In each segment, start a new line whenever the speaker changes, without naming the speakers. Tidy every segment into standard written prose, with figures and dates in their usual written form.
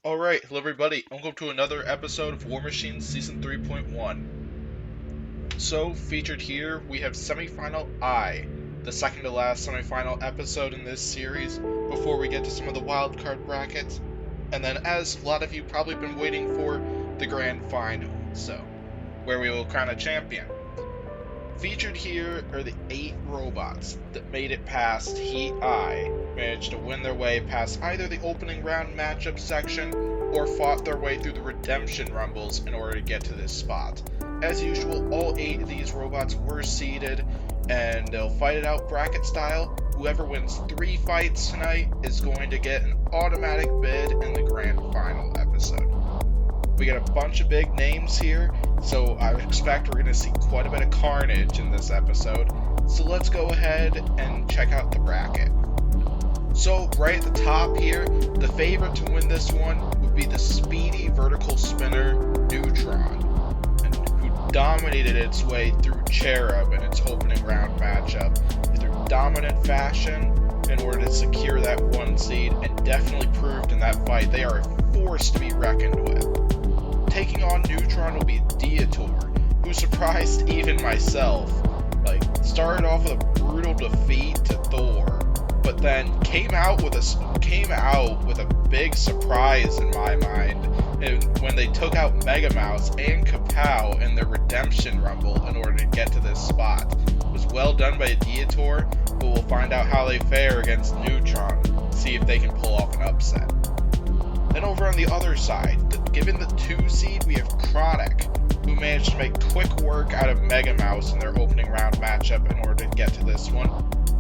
Alright, hello everybody, and welcome to another episode of War Machine Season 3.1. So, featured here, we have Semifinal I, the second to last semifinal episode in this series, before we get to some of the wildcard brackets. And then, as a lot of you probably been waiting for, the Grand Final, so, where we will crown a champion. Featured here are the 8 robots that made it past Heat I, managed to win their way past either the opening round matchup section or fought their way through the redemption rumbles in order to get to this spot. As usual, all 8 of these robots were seeded, and they'll fight it out bracket style. Whoever wins 3 fights tonight is going to get an automatic bid in the Grand Final episode. We got a bunch of big names here, so I expect we're going to see quite a bit of carnage in this episode. So let's go ahead and check out the bracket. So right at the top here, the favorite to win this one would be the speedy vertical spinner Neutron, and who dominated its way through Cherub in its opening round matchup through dominant fashion in order to secure that 1 seed, and definitely proved in that fight they are a force to be reckoned with. Taking on Neutron will be Diotoir, who surprised even myself. Started off with a brutal defeat to Thor, but then came out with a big surprise in my mind when they took out Mega Mouse and Kapow in their redemption rumble in order to get to this spot. It was well done by Diotoir, but we'll find out how they fare against Neutron, see if they can pull off an upset. Then over on the other side, given the 2 seed, we have Kronic, who managed to make quick work out of Mega Mouse in their opening round matchup in order to get to this one.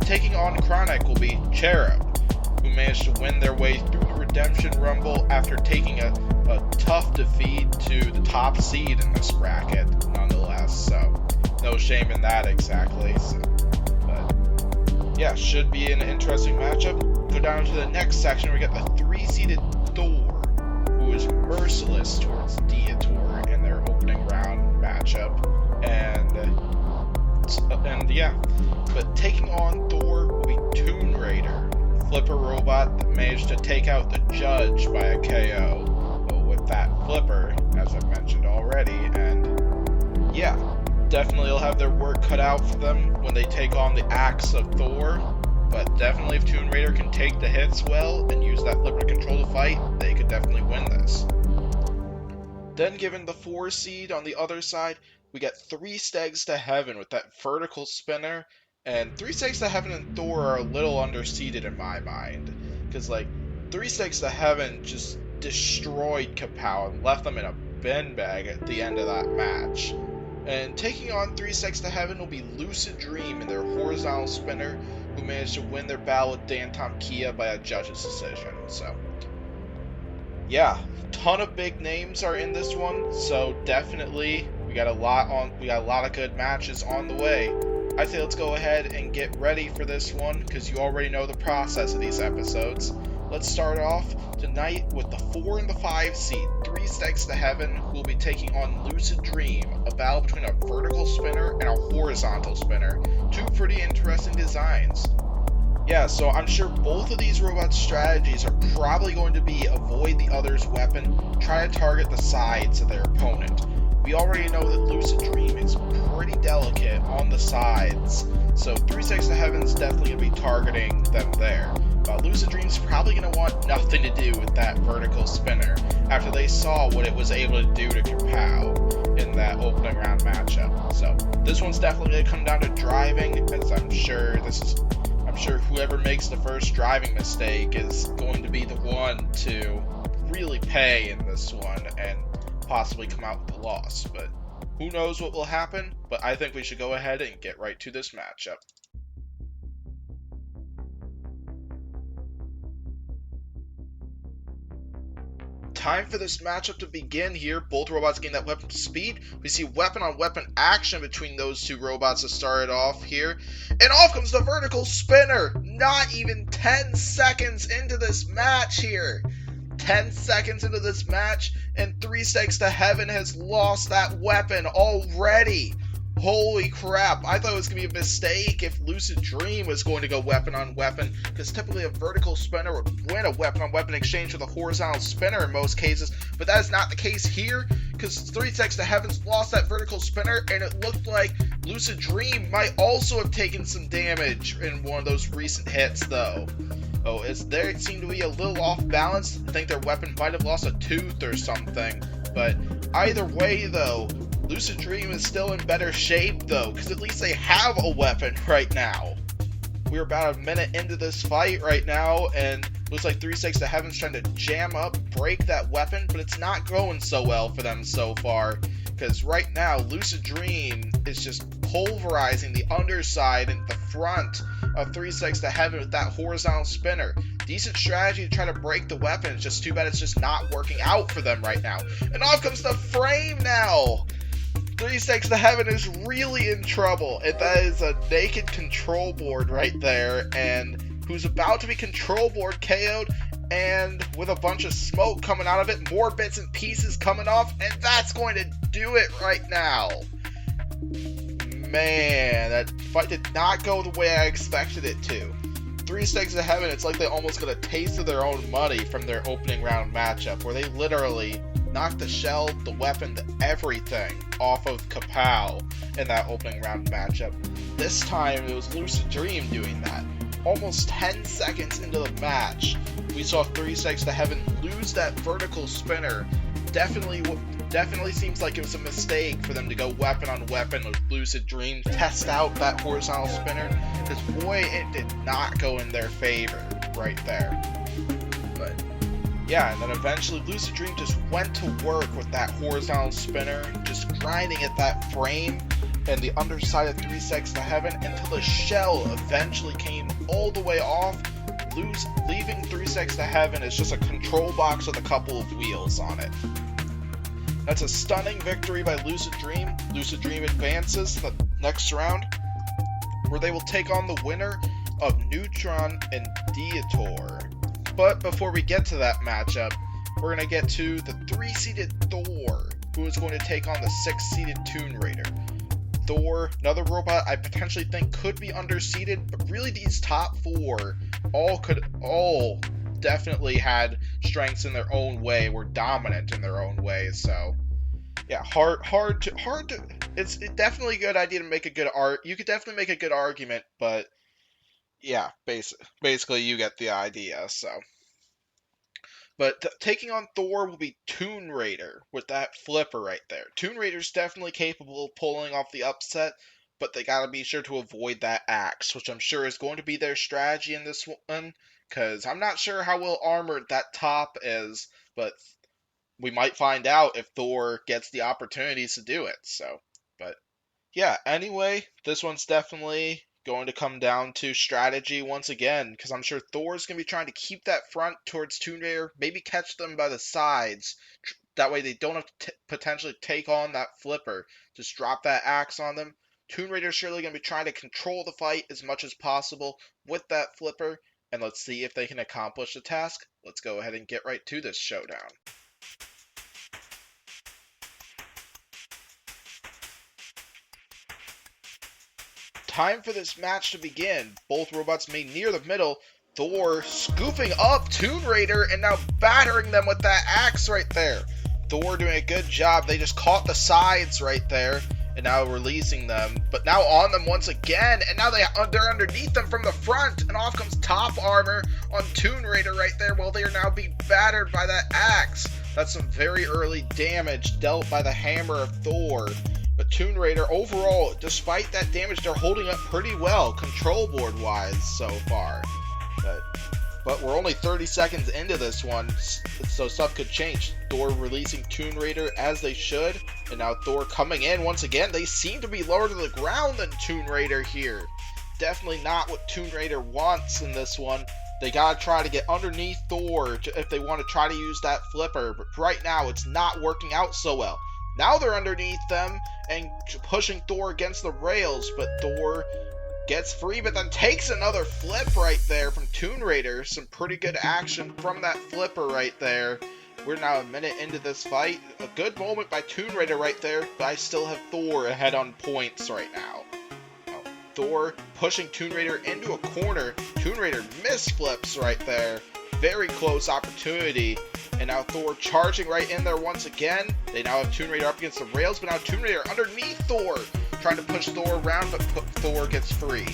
Taking on Kronic will be Cherub, who managed to win their way through the Redemption Rumble after taking a tough defeat to the top seed in this bracket, nonetheless, so no shame in that exactly. But yeah, should be an interesting matchup. Go down to the next section, we got the 3-seeded Thor, who is merciless towards Diotoir in their opening round matchup, and yeah, but taking on Thor will be Toon Raider, flipper robot that managed to take out the Judge by a KO with that flipper, as I've mentioned already, and yeah, definitely will have their work cut out for them when they take on the axe of Thor. But definitely if Toon Raider can take the hits well and use that flipper to control the fight, they could definitely win this. Then given the 4 seed on the other side, we got 3 Stegs to Heaven with that vertical spinner, and 3 Stegs to Heaven and Thor are a little underseeded in my mind, because 3 Stegs to Heaven just destroyed Kapow and left them in a bin bag at the end of that match. And taking on 3 Stegs to Heaven will be Lucid Dream in their horizontal spinner, who managed to win their battle with Dantom Kia by a judge's decision. So yeah, ton of big names are in this one, so definitely we got a lot of good matches on the way. I say let's go ahead and get ready for this one, because you already know the process of these episodes. Let's start off tonight with the 4 and the 5 seed, 3 Stegs to Heaven, who will be taking on Lucid Dream, a battle between a vertical spinner and a horizontal spinner. 2 pretty interesting designs. Yeah, so I'm sure both of these robots' strategies are probably going to be avoid the other's weapon, try to target the sides of their opponent. We already know that Lucid Dream is pretty delicate on the sides, so 3 Stegs to Heaven is definitely going to be targeting them there. Lucid Dream's probably going to want nothing to do with that vertical spinner after they saw what it was able to do to Kapow in that opening round matchup. So this one's definitely going to come down to driving, as I'm sure whoever makes the first driving mistake is going to be the one to really pay in this one and possibly come out with a loss. But who knows what will happen, but I think we should go ahead and get right to this matchup. Time for this matchup to begin here. Both robots gain that weapon speed. We see weapon on weapon action between those 2 robots to start it off here. And off comes the vertical spinner. Not even 10 seconds into this match here. 10 seconds into this match, and 3 Stegs to Heaven has lost that weapon already. Holy crap, I thought it was going to be a mistake if Lucid Dream was going to go weapon on weapon, because typically a vertical spinner would win a weapon on weapon exchange with a horizontal spinner in most cases, but that is not the case here, because 3 Stegs to Heavens lost that vertical spinner, and it looked like Lucid Dream might also have taken some damage in one of those recent hits, though. Oh, they seem to be a little off balance. I think their weapon might have lost a tooth or something, but either way, though, Lucid Dream is still in better shape, though, because at least they have a weapon right now. We're about a minute into this fight right now, and looks like 3 Stegs to Heaven's trying to jam up, break that weapon, but it's not going so well for them so far, because right now, Lucid Dream is just pulverizing the underside and the front of 3 Stegs to Heaven with that horizontal spinner. Decent strategy to try to break the weapon, it's just too bad it's just not working out for them right now. And off comes the frame now! 3 Stegs to Heaven is really in trouble, and that is a naked control board right there, and who's about to be control board KO'd, and with a bunch of smoke coming out of it, more bits and pieces coming off, and that's going to do it right now. Man, that fight did not go the way I expected it to. 3 Stegs to Heaven, it's like they almost got a taste of their own money from their opening round matchup, where they literally knocked the shell, the weapon, everything off of Kapow in that opening round matchup. This time, it was Lucid Dream doing that. Almost 10 seconds into the match, we saw 3 Stegs to Heaven lose that vertical spinner. Definitely seems like it was a mistake for them to go weapon on weapon with Lucid Dream, test out that horizontal spinner, because boy, it did not go in their favor right there. But yeah, and then eventually Lucid Dream just went to work with that horizontal spinner, just grinding at that frame and the underside of 3 Stegs to Heaven until the shell eventually came all the way off, leaving 3 Stegs to Heaven as just a control box with a couple of wheels on it. That's a stunning victory by Lucid Dream. Lucid Dream advances to the next round, where they will take on the winner of Neutron and Diotoir. But before we get to that matchup, we're going to get to the 3-seeded Thor, who is going to take on the 6-seeded Toon Raider. Thor, another robot I potentially think could be underseeded, but really these top 4 all definitely had strengths in their own way, were dominant in their own way, so yeah, hard to it's definitely a good idea to make a good you could definitely make a good argument, but yeah, basically you get the idea, so. But taking on Thor will be Toon Raider with that flipper right there. Toon Raider's definitely capable of pulling off the upset, but they gotta be sure to avoid that axe, which I'm sure is going to be their strategy in this one, because I'm not sure how well armored that top is, but we might find out if Thor gets the opportunities to do it, so. But yeah, anyway, this one's definitely going to come down to strategy once again, because I'm sure Thor's going to be trying to keep that front towards Toon Raider, maybe catch them by the sides, that way they don't have to potentially take on that flipper, just drop that axe on them. Toon Raider's surely going to be trying to control the fight as much as possible with that flipper, and let's see if they can accomplish the task. Let's go ahead and get right to this showdown. Time for this match to begin. Both robots made near the middle. Thor scooping up Toon Raider and now battering them with that axe right there. Thor doing a good job. They just caught the sides right there and now releasing them. But now on them once again, and now they're underneath them from the front, and off comes top armor on Toon Raider right there while they are now being battered by that axe. That's some very early damage dealt by the hammer of Thor. But Toon Raider, overall, despite that damage, they're holding up pretty well, control board wise so far. But we're only 30 seconds into this one, so stuff could change. Thor releasing Toon Raider as they should, and now Thor coming in once again. They seem to be lower to the ground than Toon Raider here. Definitely not what Toon Raider wants in this one. They gotta try to get underneath Thor if they want to try to use that flipper, but right now it's not working out so well. Now they're underneath them and pushing Thor against the rails, but Thor gets free, but then takes another flip right there from Toon Raider. Some pretty good action from that flipper right there. We're now a minute into this fight. A good moment by Toon Raider right there, but I still have Thor ahead on points right now. Thor pushing Toon Raider into a corner. Toon Raider misflips right there. Very close opportunity. And now Thor charging right in there once again. They now have Toon Raider up against the rails, but now Toon Raider underneath Thor. Trying to push Thor around, but Thor gets free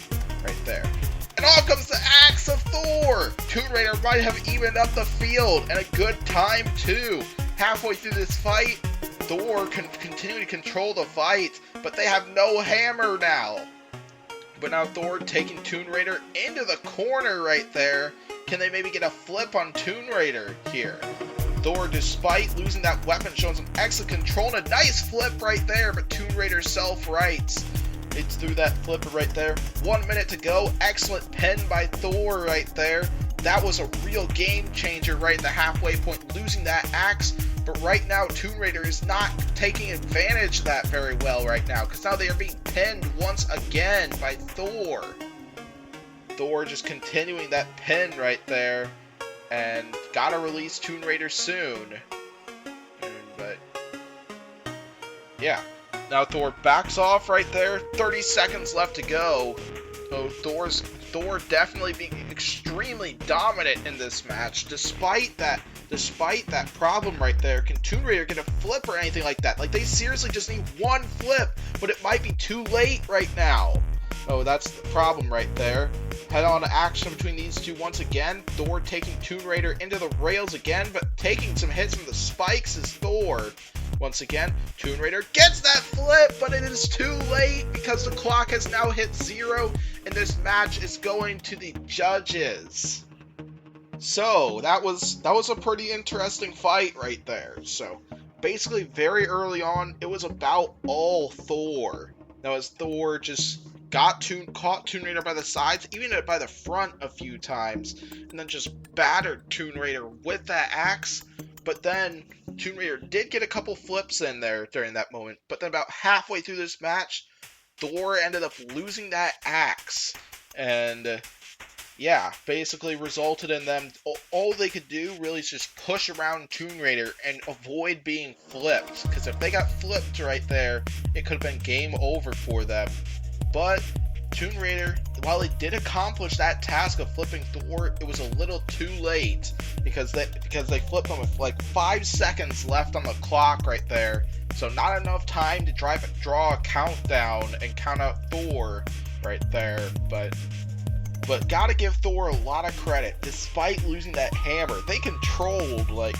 right there. And off comes the axe of Thor! Toon Raider might have evened up the field, and a good time too. Halfway through this fight, Thor can continue to control the fight, but they have no hammer now. But now Thor taking Toon Raider into the corner right there. Can they maybe get a flip on Toon Raider here? Thor, despite losing that weapon, showing some excellent control and a nice flip right there, but Toon Raider self-rights. It's through that flipper right there. 1 minute to go. Excellent pen by Thor right there. That was a real game changer right at the halfway point, losing that axe. But right now, Toon Raider is not taking advantage of that very well right now, because now they are being pinned once again by Thor. Thor just continuing that pin right there, and gotta release Toon Raider soon. But yeah, now Thor backs off right there. 30 seconds left to go. So Thor definitely being extremely dominant in this match, despite that problem right there. Can Toon Raider get a flip or anything like that? Like, they seriously just need one flip, but it might be too late right now. Oh, that's the problem right there. Head on action between these two once again. Thor taking Toon Raider into the rails again, but taking some hits from the spikes is Thor. Once again, Toon Raider gets that flip, but it is too late because the clock has now hit 0, and this match is going to the judges. So that was a pretty interesting fight right there. So basically, very early on, it was about all Thor. Now, as Thor just caught Toon Raider by the sides, even by the front a few times, and then just battered Toon Raider with that axe. But then Toon Raider did get a couple flips in there during that moment. But then about halfway through this match, Thor ended up losing that axe. And yeah, basically resulted in them, all they could do really is just push around Toon Raider and avoid being flipped. Because if they got flipped right there, it could have been game over for them. But Toon Raider, while they did accomplish that task of flipping Thor, it was a little too late because they flipped him with like 5 seconds left on the clock right there. So not enough time to draw a countdown and count out Thor right there. But gotta give Thor a lot of credit. Despite losing that hammer, they controlled like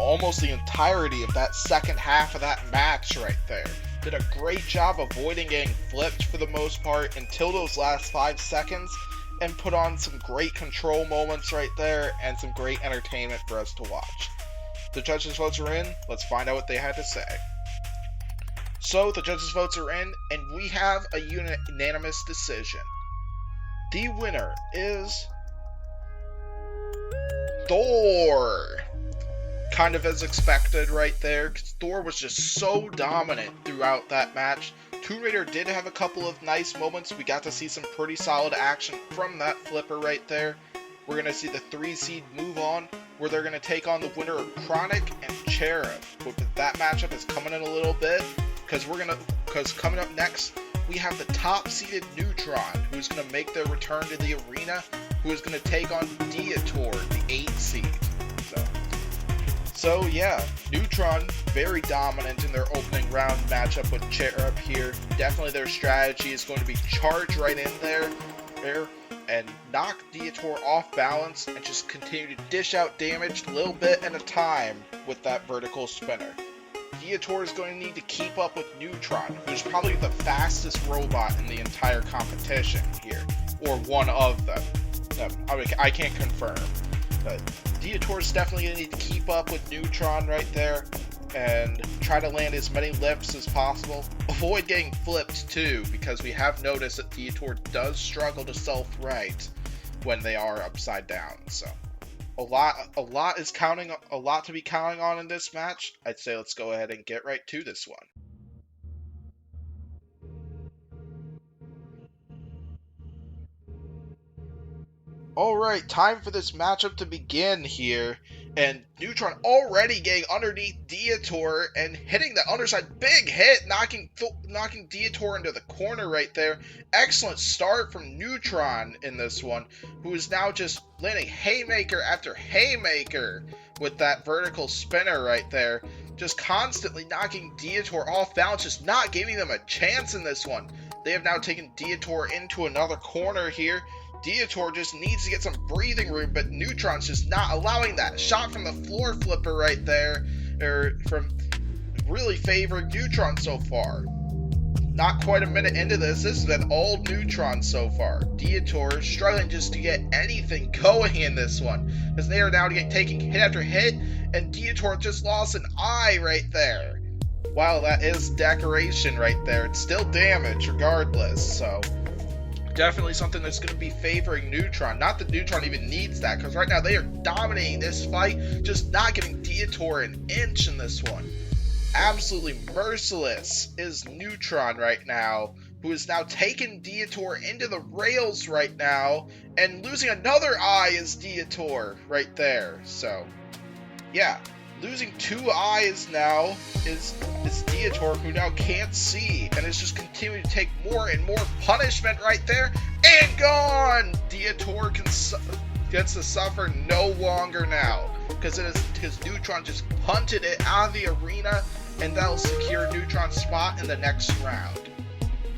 almost the entirety of that second half of that match right there. Did a great job avoiding getting flipped for the most part until those last 5 seconds, and put on some great control moments right there and some great entertainment for us to watch. The judges' votes are in. Let's find out what they had to say. So the judges' votes are in, and we have a unanimous decision. The winner is Thor. Kind of as expected right there, because Thor was just so dominant throughout that match. Toon Raider did have a couple of nice moments. We got to see some pretty solid action from that flipper right there. We're going to see the 3 seed move on, where they're going to take on the winner of Kronic and Cherub. But that matchup is coming in a little bit, because coming up next, we have the top-seeded Neutron, who's going to make their return to the arena, who is going to take on Diotoir, the 8 seed. So yeah, Neutron, very dominant in their opening round matchup with Cherub here. Definitely their strategy is going to be charge right in there and knock Diotoir off balance and just continue to dish out damage a little bit at a time with that vertical spinner. Diotoir is going to need to keep up with Neutron, who's probably the fastest robot in the entire competition here, or one of them. I can't confirm, but Diotoir is definitely going to need to keep up with Neutron right there and try to land as many lifts as possible. Avoid getting flipped too, because we have noticed that Diotoir does struggle to self-right when they are upside down. So a lot to be counting on in this match. I'd say let's go ahead and get right to this one. Alright, time for this matchup to begin here, and Neutron already getting underneath Diotoir and hitting the underside, big hit, knocking Diotoir into the corner right there. Excellent start from Neutron in this one, who is now just landing haymaker after haymaker with that vertical spinner right there, just constantly knocking Diotoir off balance, just not giving them a chance in this one. They have now taken Diotoir into another corner here. Diotoir just needs to get some breathing room, but Neutron's just not allowing that. Shot from the floor flipper right there, from really favoring Neutron so far. Not quite a minute into this has been all Neutron so far. Diotoir struggling just to get anything going in this one, as they are now taking hit after hit, and Diotoir just lost an eye right there. Wow, that is decoration right there. It's still damage regardless, so definitely something that's going to be favoring Neutron. Not that Neutron even needs that, because right now they are dominating this fight, just not giving Diotoir an inch in this one. Absolutely merciless is Neutron right now, who is now taking Diotoir into the rails right now, and losing another eye is Diotoir right there. So, yeah. Losing 2 eyes now is Diotoir, who now can't see, and is just continuing to take more and more punishment right there, and gone! Diotoir gets to suffer no longer now, because his Neutron just punted it out of the arena, and that'll secure Neutron's spot in the next round.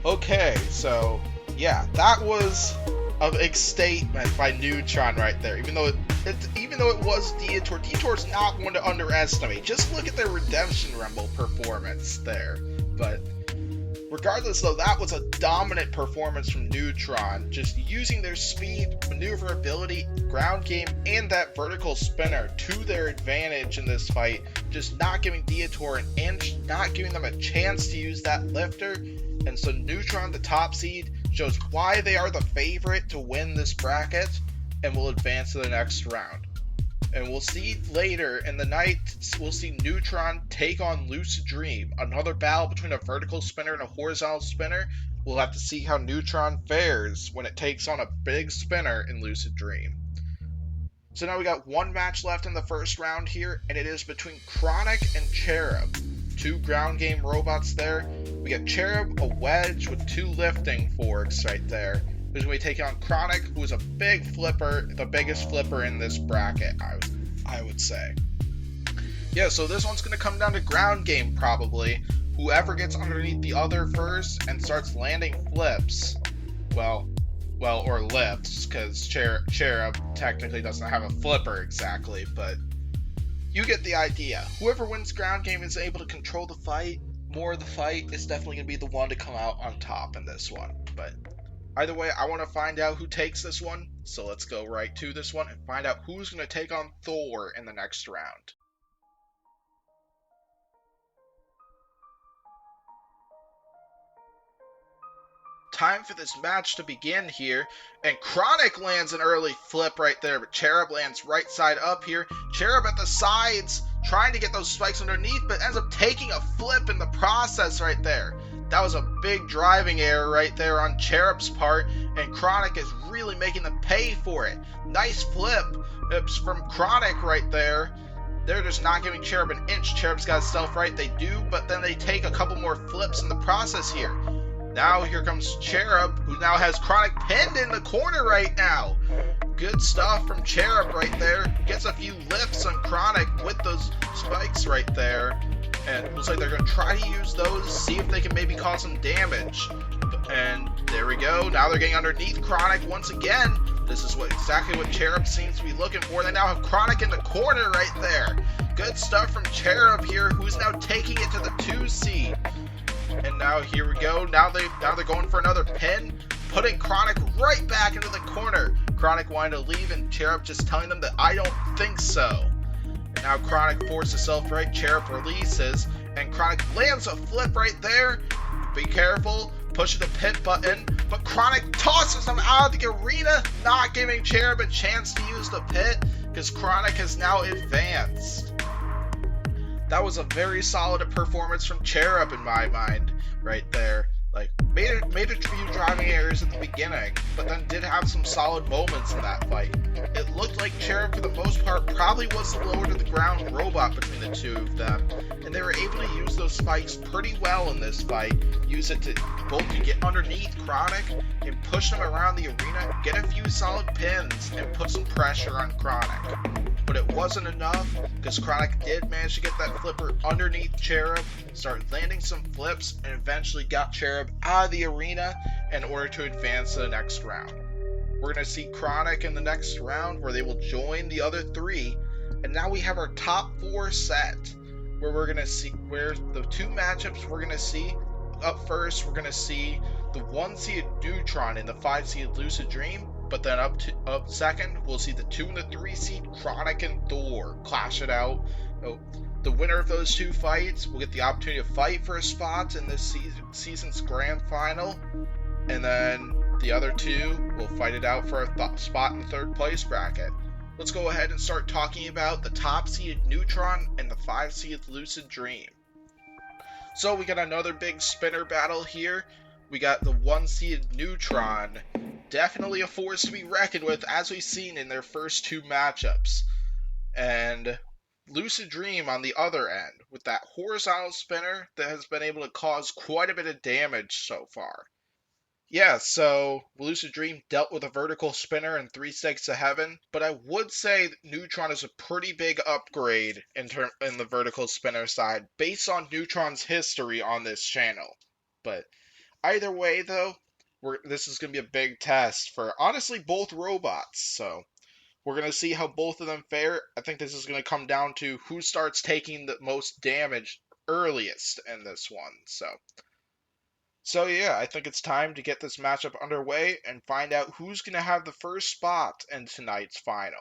Okay, so yeah, that was a big statement by Neutron right there, even though it was Diotoir. Diotoir's not one to underestimate. Just look at their Redemption Rumble performance there. But regardless though, that was a dominant performance from Neutron, just using their speed, maneuverability, ground game, and that vertical spinner to their advantage in this fight, just not giving Diotoir an inch, not giving them a chance to use that lifter. And so Neutron, the top seed, shows why they are the favorite to win this bracket and will advance to the next round. And we'll see later in the night, we'll see Neutron take on Lucid Dream, another battle between a vertical spinner and a horizontal spinner. We'll have to see how Neutron fares when it takes on a big spinner in Lucid Dream. So now we got one match left in the first round here, and it is between Kronic and Cherub. 2 ground game robots there. We got Cherub, a wedge with 2 lifting forks right there, who's going to be taking on Kronic, who is a big flipper, the biggest flipper in this bracket, I would say. Yeah, so this one's going to come down to ground game probably. Whoever gets underneath the other first and starts landing flips, well, or lifts, because Cherub technically doesn't have a flipper exactly, but you get the idea. Whoever wins ground game is able to control the fight. More of the fight is definitely going to be the one to come out on top in this one. But either way, I want to find out who takes this one. So let's go right to this one and find out who's going to take on Thor in the next round. Time for this match to begin here, and Kronic lands an early flip right there, but Cherub lands right side up here. Cherub at the sides, trying to get those spikes underneath, but ends up taking a flip in the process right there. That was a big driving error right there on Cherub's part, and Kronic is really making them pay for it. Nice flip from Kronic right there. They're just not giving Cherub an inch. Cherub's got stealth right, they do, but then they take a couple more flips in the process here. Now here comes Cherub, who now has Kronic pinned in the corner right now. Good stuff from Cherub right there. Gets a few lifts on Kronic with those spikes right there. And it looks like they're going to try to use those, see if they can maybe cause some damage. And there we go. Now they're getting underneath Kronic once again. This is exactly what Cherub seems to be looking for. They now have Kronic in the corner right there. Good stuff from Cherub here, who's now taking it to the 2 seed. And now here we go. Now they're going for another pin, putting Kronic right back into the corner. Kronic wanting to leave, and Cherub just telling them that I don't think so. And now Kronic forces himself right. Cherub releases, and Kronic lands a flip right there. Be careful. Pushes the pit button, but Kronic tosses him out of the arena, not giving Cherub a chance to use the pit, because Kronic has now advanced. That was a very solid performance from Cherub in my mind right there. Like, made a few driving errors at the beginning, but then did have some solid moments in that fight. It looked like Cherub, for the most part, probably was the lower to the ground robot between the two of them, and they were able to use those spikes pretty well in this fight. Use it to both to get underneath Kronic and push them around the arena, get a few solid pins, and put some pressure on Kronic. But it wasn't enough, because Kronic did manage to get that flipper underneath Cherub, start landing some flips, and eventually got Cherub out of the arena in order to advance to the next round. We're going to see Kronic in the next round, where they will join the other three, and now we have our top 4 set, where we're going to see where the 2 matchups we're going to see. Up first, we're going to see the 1-seeded Neutron and the 5-seeded Lucid Dream. But then up second, we'll see the 2 and the 3 seed Kronic and Thor clash it out. The winner of those 2 fights will get the opportunity to fight for a spot in this season's grand final, and then the other 2 will fight it out for a spot in the 3rd place bracket. Let's go ahead and start talking about the top seeded Neutron and the 5 seeded Lucid Dream. So we got another big spinner battle here. We got the 1-seeded Neutron, definitely a force to be reckoned with, as we've seen in their first 2 matchups. And Lucid Dream on the other end, with that horizontal spinner that has been able to cause quite a bit of damage so far. Yeah, so Lucid Dream dealt with a vertical spinner in 3 Stegs to Heaven, but I would say Neutron is a pretty big upgrade in the vertical spinner side, based on Neutron's history on this channel. But either way, though, this is going to be a big test for, honestly, both robots. So we're going to see how both of them fare. I think this is going to come down to who starts taking the most damage earliest in this one. So yeah, I think it's time to get this matchup underway and find out who's going to have the first spot in tonight's final.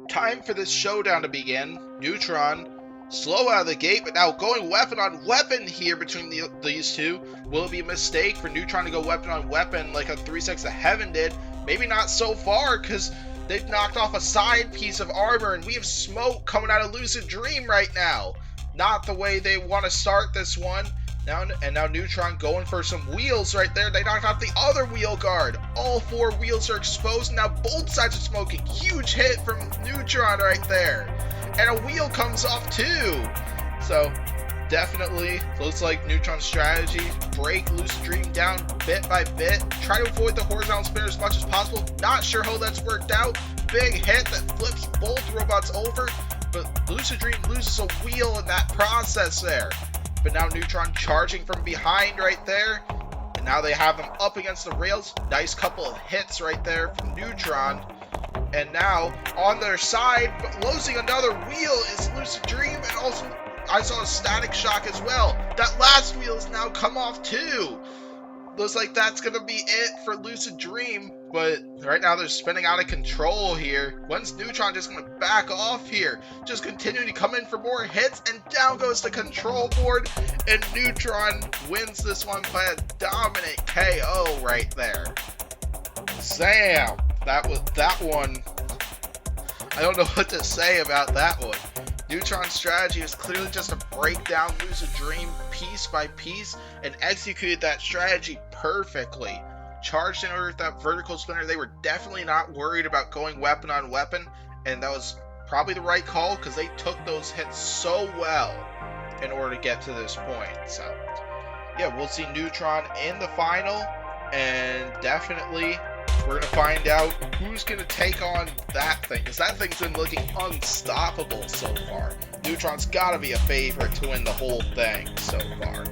Time for this showdown to begin. Neutron, slow out of the gate, but now going weapon on weapon here between these two. Will it be a mistake for Neutron to go weapon on weapon like a 3 Stegs to Heaven did? Maybe not so far, because they've knocked off a side piece of armor, and we have smoke coming out of Lucid Dream right now. Not the way they want to start this one. Now Neutron going for some wheels right there. They knocked off the other wheel guard. All 4 wheels are exposed. Now both sides are smoking. Huge hit from Neutron right there. And a wheel comes off too. So definitely looks like Neutron's strategy. Break Lucid Dream down bit by bit. Try to avoid the horizontal spinner as much as possible. Not sure how that's worked out. Big hit that flips both robots over. But Lucid Dream loses a wheel in that process there. But now Neutron charging from behind right there. And now they have them up against the rails. Nice couple of hits right there from Neutron. And now on their side, but losing another wheel is Lucid Dream. And also I saw a static shock as well. That last wheel has now come off too. Looks like that's going to be it for Lucid Dream. But right now they're spinning out of control here. When's Neutron just going to back off here? Just continuing to come in for more hits, and down goes the control board. And Neutron wins this one by a dominant KO right there. Sam, that one. I don't know what to say about that one. Neutron's strategy is clearly just to break down Lucid Dream piece by piece, and executed that strategy perfectly. Charged in order with that vertical spinner. They were definitely not worried about going weapon on weapon, and that was probably the right call, because they took those hits so well in order to get to this point. So yeah, we'll see Neutron in the final, and definitely we're going to find out who's going to take on that thing, because that thing's been looking unstoppable so far. Neutron's got to be a favorite to win the whole thing so far.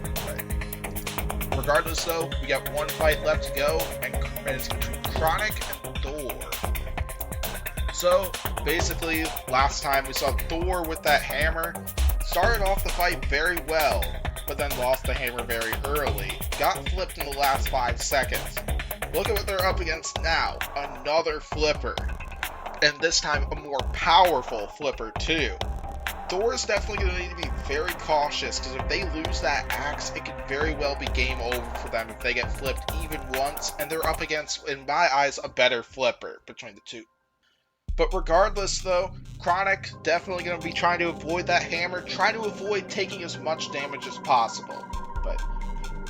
But regardless though, we got one fight left to go, and it's between Kronic and Thor. So basically, last time we saw Thor with that hammer. Started off the fight very well, but then lost the hammer very early. Got flipped in the last 5 seconds. Look at what they're up against now. Another flipper. And this time a more powerful flipper too. Thor is definitely going to need to be very cautious, because if they lose that axe, it could very well be game over for them if they get flipped even once, and they're up against, in my eyes, a better flipper between the two. But regardless though, Kronic definitely going to be trying to avoid that hammer, trying to avoid taking as much damage as possible. But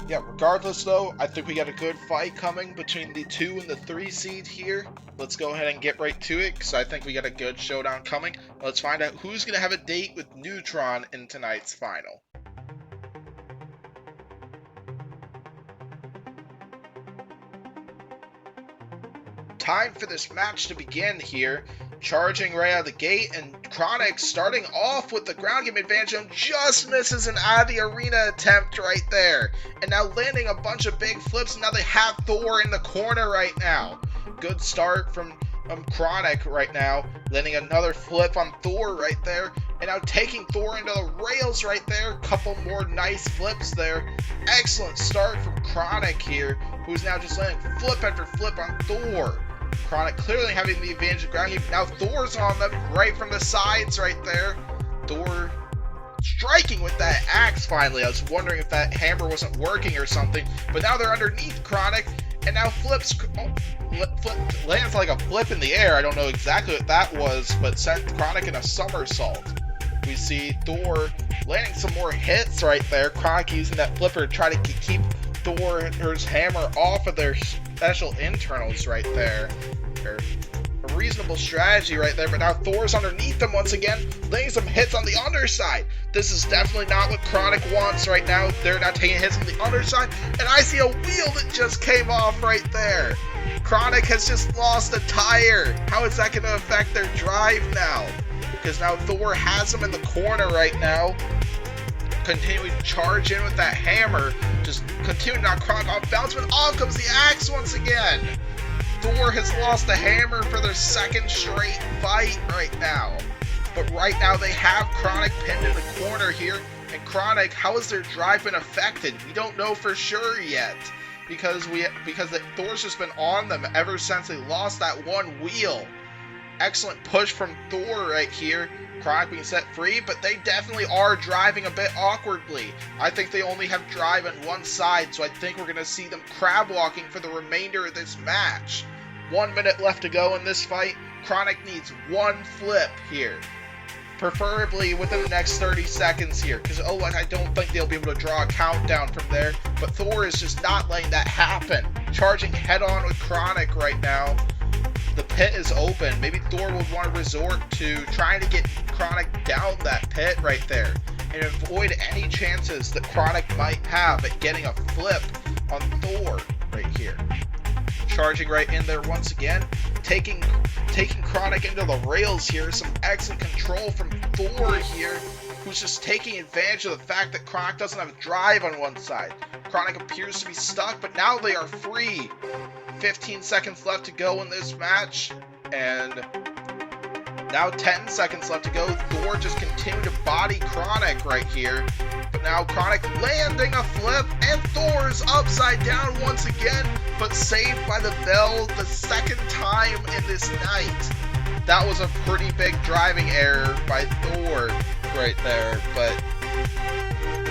yeah, regardless though, I think we got a good fight coming between the 2 and the 3 seed here. Let's go ahead and get right to it, because I think we got a good showdown coming. Let's find out who's going to have a date with Neutron in tonight's final. Time for this match to begin here. Charging right out of the gate, and Kronic starting off with the ground game advantage and just misses an out of the arena attempt right there. And now landing a bunch of big flips, and now they have Thor in the corner right now. Good start from Kronic right now, landing another flip on Thor right there, and now taking Thor into the rails right there. Couple more nice flips there. Excellent start from Kronic here, who's now just landing flip after flip on Thor. Kronic clearly having the advantage of ground game. Now Thor's on them right from the sides right there. Thor striking with that axe finally. I was wondering if that hammer wasn't working or something. But now they're underneath Kronic. And now lands like a flip in the air. I don't know exactly what that was, but sent Kronic in a somersault. We see Thor landing some more hits right there. Kronic using that flipper to try to keep Thor's hammer off of their special internals right there. A reasonable strategy right there, but now Thor's underneath them once again, laying some hits on the underside. This is definitely not what Kronic wants right now. They're not taking hits on the underside, and I see a wheel that just came off right there. Kronic has just lost a tire. How is that going to affect their drive now? Because now Thor has him in the corner right now. Continuing to charge in with that hammer, just continuing to knock Kronic off balance, but off comes the axe once again. Thor has lost the hammer for their second straight fight right now. But right now they have Kronic pinned in the corner here, and Kronic, how has their drive been affected? We don't know for sure yet, because Thor's just been on them ever since they lost that one wheel. Excellent push from Thor right here. Kronic being set free, but they definitely are driving a bit awkwardly. I think they only have drive on one side, so I think we're going to see them crab walking for the remainder of this match. 1 minute left to go in this fight. Kronic needs one flip here, preferably within the next 30 seconds here, because I don't think they'll be able to draw a countdown from there, but Thor is just not letting that happen. Charging head on with Kronic right now. The pit is open. Maybe Thor would want to resort to trying to get Kronic down that pit right there and avoid any chances that Kronic might have at getting a flip on Thor right here. Charging right in there once again, taking Kronic into the rails here. Some excellent control from Thor here, who's just taking advantage of the fact that Kronic doesn't have a drive on one side. Kronic appears to be stuck, but now they are free. 15 seconds left to go in this match, and now 10 seconds left to go. Thor just continued to body Kronic right here, but now Kronic landing a flip, and Thor's upside down once again, but saved by the bell the second time in this night. That was a pretty big driving error by Thor right there, but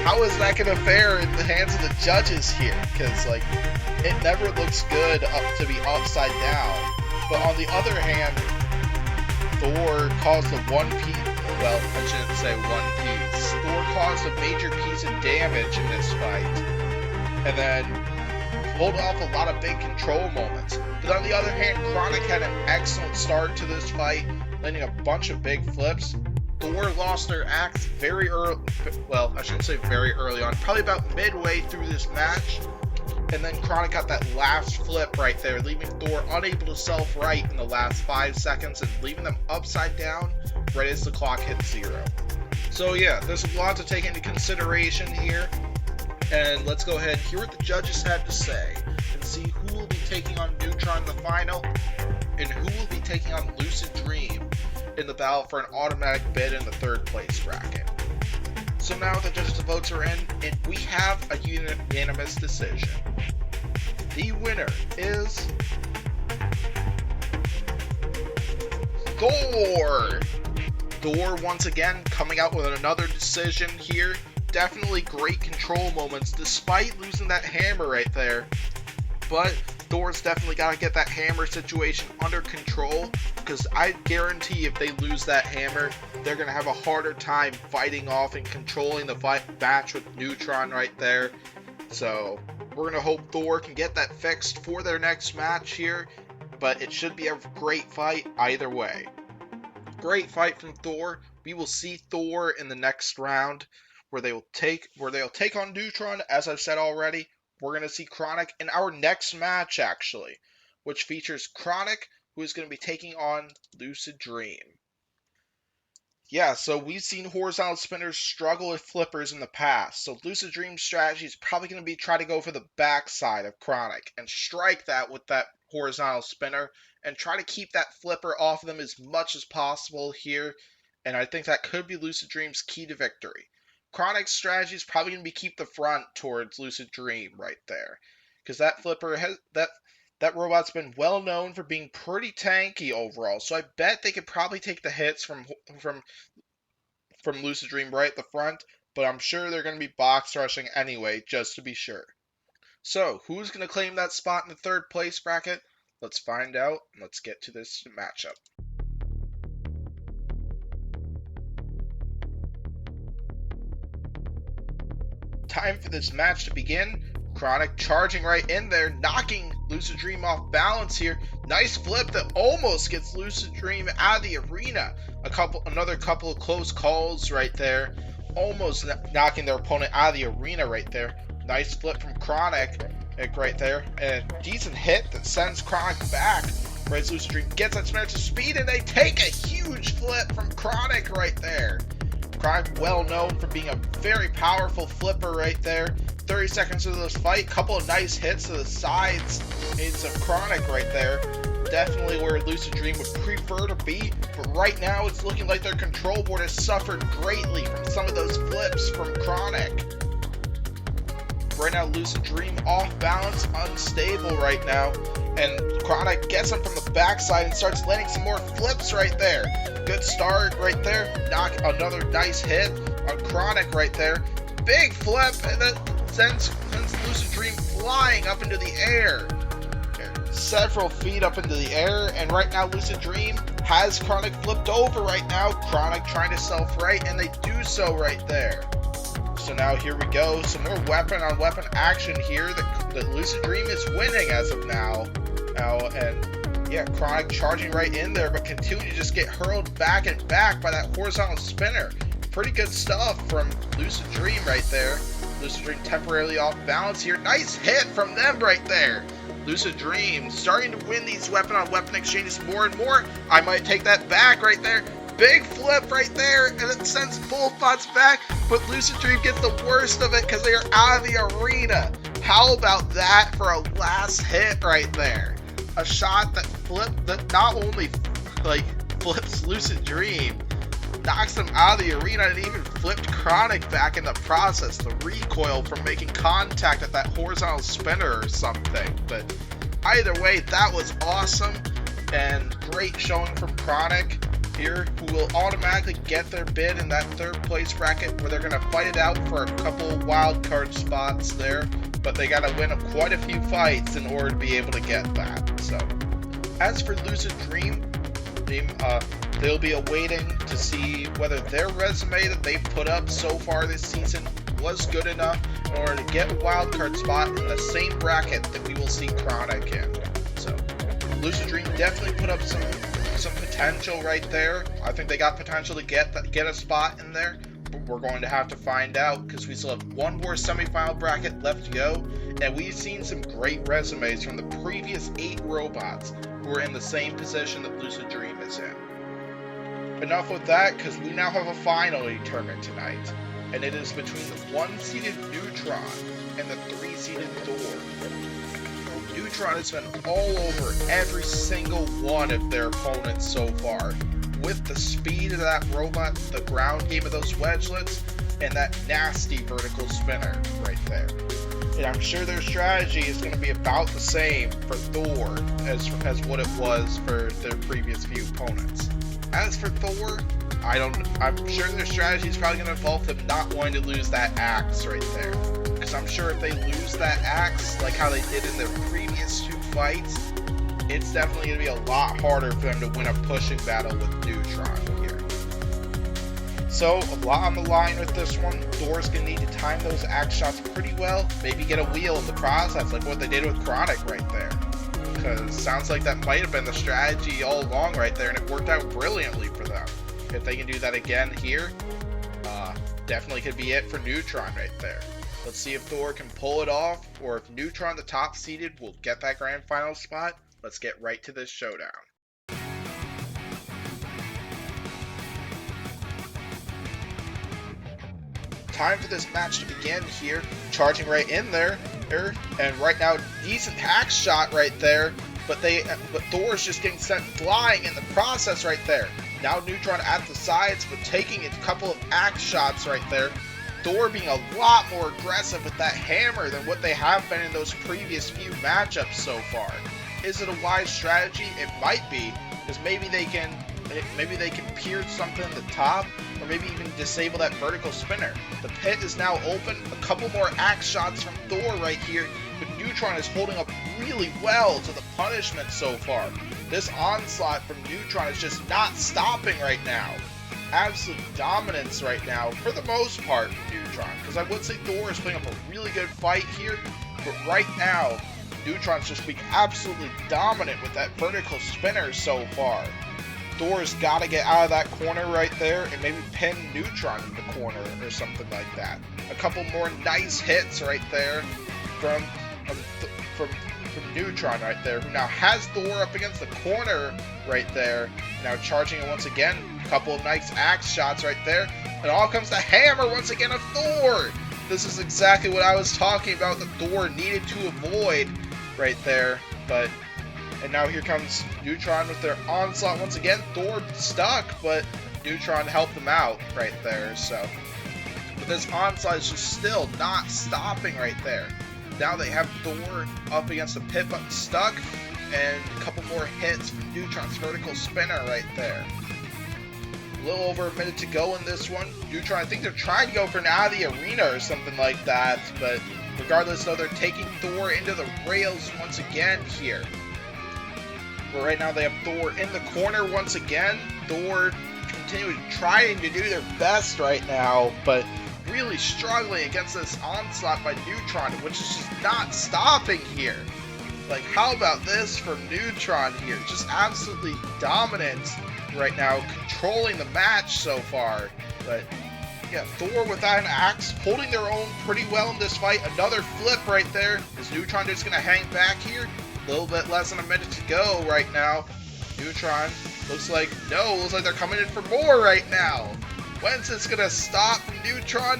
how is that going to fare in the hands of the judges here? Because, it never looks good to be upside down. But on the other hand, Thor caused a I shouldn't say one piece. Thor caused a major piece of damage in this fight, and then pulled off a lot of big control moments. But on the other hand, Kronic had an excellent start to this fight, landing a bunch of big flips. Thor lost their axe very early, I shouldn't say very early on, probably about midway through this match. And then Kronic got that last flip right there, leaving Thor unable to self-right in the last 5 seconds and leaving them upside down right as the clock hits 0. So yeah, there's a lot to take into consideration here. And let's go ahead and hear what the judges had to say and see who will be taking on Neutron in the final and who will be taking on Lucid Dream in the battle for an automatic bid in the 3rd place bracket. So now the judges' votes are in, and we have a unanimous decision. The winner is Thor! Thor once again coming out with another decision here. Definitely great control moments despite losing that hammer right there. But Thor's definitely got to get that hammer situation under control, because I guarantee if they lose that hammer, they're going to have a harder time fighting off and controlling the match with Neutron right there. So we're going to hope Thor can get that fixed for their next match here, but it should be a great fight either way. Great fight from Thor. We will see Thor in the next round, where they'll take on Neutron. As I've said already, we're going to see Kronic in our next match, actually, which features Kronic, who is going to be taking on Lucid Dream. Yeah, so we've seen horizontal spinners struggle with flippers in the past, so Lucid Dream's strategy is probably going to be try to go for the backside of Kronic and strike that with that horizontal spinner and try to keep that flipper off of them as much as possible here, and I think that could be Lucid Dream's key to victory. Kronic's strategy is probably going to be keep the front towards Lucid Dream right there, because that flipper has that robot's been well known for being pretty tanky overall, so I bet they could probably take the hits from Lucid Dream right at the front, but I'm sure they're going to be box rushing anyway, just to be sure. So, who's going to claim that spot in the third place bracket? Let's find out, and let's get to this matchup. Time for this match to begin. Kronic charging right in there, knocking Lucid Dream off balance here. Nice flip that almost gets Lucid Dream out of the arena. Another couple of close calls right there. Almost knocking their opponent out of the arena right there. Nice flip from Kronic right there. And a decent hit that sends Kronic back. Right as Lucid Dream gets that spinner to speed, and they take a huge flip from Kronic right there. Kronic well known for being a very powerful flipper right there. 30 seconds of this fight, couple of nice hits to the sides. It's a Kronic right there. Definitely where Lucid Dream would prefer to be, but right now it's looking like their control board has suffered greatly from some of those flips from Kronic. Right now Lucid Dream off balance, unstable right now, and Kronic gets him from the backside and starts landing some more flips right there. Good start right there. Knock another nice hit on Kronic right there. Big flip, and that sends Lucid Dream flying up into the air. Several feet up into the air, and right now Lucid Dream has Kronic flipped over right now. Kronic trying to self-right, and they do so right there. So now here we go, some more weapon on weapon action here that Lucid Dream is winning as of now. And yeah, Kronic charging right in there, but continue to just get hurled back and back by that horizontal spinner. Pretty good stuff from Lucid Dream right there. Lucid Dream temporarily off balance here. Nice hit from them right there. Lucid Dream starting to win these weapon on weapon exchanges more and more. I might take that back right there. Big flip right there, and it sends both bots back, but Lucid Dream gets the worst of it because they are out of the arena. How about that for a last hit right there? A shot that not only flips Lucid Dream, knocks them out of the arena, and even flipped Kronic back in the process. The recoil from making contact at that horizontal spinner or something. But either way, that was awesome, and great showing from Kronic here, who will automatically get their bid in that third place bracket, where they're going to fight it out for a couple wild card spots there, but they got to win quite a few fights in order to be able to get that. So, as for Lucid Dream, they'll be awaiting to see whether their resume that they've put up so far this season was good enough in order to get a wildcard spot in the same bracket that we will see Kronic in. So, Lucid Dream definitely put up some potential right there. I think they got potential to get a spot in there, but we're going to have to find out, because we still have one more semifinal bracket left to go, and we've seen some great resumes from the previous 8 robots who are in the same position that Lucid Dream is in. Enough with that, because we now have a final tournament tonight, and it is between the 1-seeded Neutron and the 3-seeded Thor. Neutron has been all over every single one of their opponents so far, with the speed of that robot, the ground game of those wedgelets, and that nasty vertical spinner right there. And I'm sure their strategy is going to be about the same for Thor as what it was for their previous few opponents. As for Thor, I'm sure their strategy is probably going to involve them not wanting to lose that axe right there. Because I'm sure if they lose that axe, like how they did in their previous 2 fights, it's definitely going to be a lot harder for them to win a pushing battle with Neutron here. So, a lot on the line with this one. Thor's going to need to time those axe shots pretty well. Maybe get a wheel in the process, like what they did with Kronic right there. Because sounds like that might have been the strategy all along right there, and it worked out brilliantly for them. If they can do that again here, definitely could be it for Neutron right there. Let's see if Thor can pull it off, or if Neutron, the top seeded, will get that grand final spot. Let's get right to this showdown. Time for this match to begin here. Charging right in there, and right now, decent axe shot right there, but Thor's just getting sent flying in the process right there. Now Neutron at the sides, but taking a couple of axe shots right there. Thor being a lot more aggressive with that hammer than what they have been in those previous few matchups so far. Is it a wise strategy? It might be, because maybe they can pierce something at the top, or maybe even disable that vertical spinner. The pit is now open. A couple more axe shots from Thor right here, but Neutron is holding up really well to the punishment so far. This onslaught from Neutron is just not stopping right now. Absolute dominance right now, for the most part, from Neutron. Because I would say Thor is putting up a really good fight here, but right now, Neutron's just being absolutely dominant with that vertical spinner so far. Thor's got to get out of that corner right there and maybe pin Neutron in the corner or something like that. A couple more nice hits right there from Neutron right there, who now has Thor up against the corner right there. Now charging it once again. A couple of nice axe shots right there. And all comes the hammer once again of Thor. This is exactly what I was talking about that Thor needed to avoid right there. And now here comes Neutron with their onslaught once again. Thor stuck, but Neutron helped them out right there. But this onslaught is just still not stopping right there. Now they have Thor up against the pit button stuck, and a couple more hits from Neutron's vertical spinner right there. A little over a minute to go in this one. Neutron, I think they're trying to go for an out of the arena or something like that, but regardless though, they're taking Thor into the rails once again here. But right now they have Thor in the corner once again. Thor continuing trying to do their best right now, but really struggling against this onslaught by Neutron, which is just not stopping here. Like, how about this from Neutron here? Just absolutely dominant right now, controlling the match so far. But yeah, Thor without an axe, holding their own pretty well in this fight. Another flip right there. Is Neutron just going to hang back here? A little bit less than a minute to go right now. Neutron looks like they're coming in for more right now. When's this going to stop from Neutron?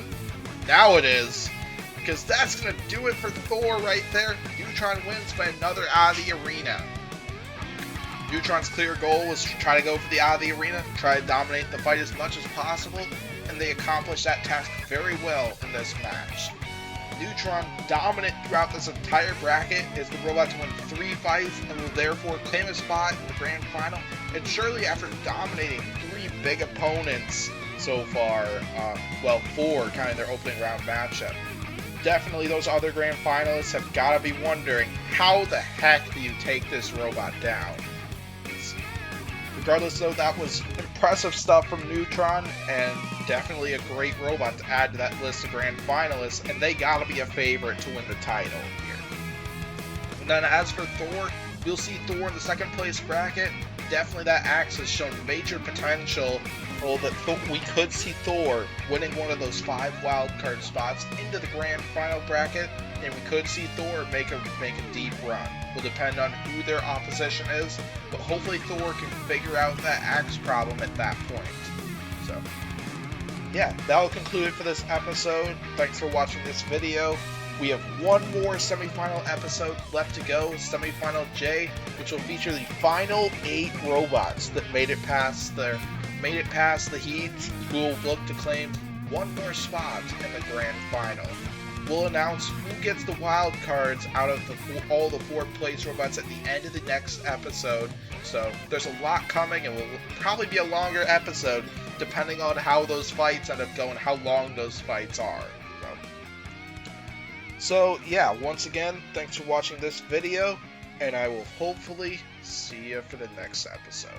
Now it is. Because that's going to do it for Thor right there. Neutron wins by another out of the arena. Neutron's clear goal was to try to go for the out of the arena, try to dominate the fight as much as possible, and they accomplished that task very well in this match. Neutron, dominant throughout this entire bracket, is the robot to win 3 fights and will therefore claim a spot in the grand final. And surely after dominating 3 big opponents so far, 4 kind of their opening round matchup, definitely those other grand finalists have got to be wondering, how the heck do you take this robot down? Regardless though, that was impressive stuff from Neutron, and definitely a great robot to add to that list of grand finalists, and they gotta be a favorite to win the title here. And then as for Thor, you'll see Thor in the second place bracket. Definitely that axe has shown major potential, that we could see Thor winning one of those 5 wildcard spots into the grand final bracket, and we could see Thor make a deep run. Will depend on who their opposition is, but hopefully Thor can figure out that axe problem at that point. So, yeah, that'll conclude it for this episode. Thanks for watching this video. We have one more semifinal episode left to go, Semifinal J, which will feature the final 8 robots that made it past the heat, who will look to claim one more spot in the grand final. We'll announce who gets the wild cards out of all the 4th place robots at the end of the next episode. So there's a lot coming, and will probably be a longer episode depending on how those fights end up going, how long those fights are. So yeah, once again, thanks for watching this video, and I will hopefully see you for the next episode.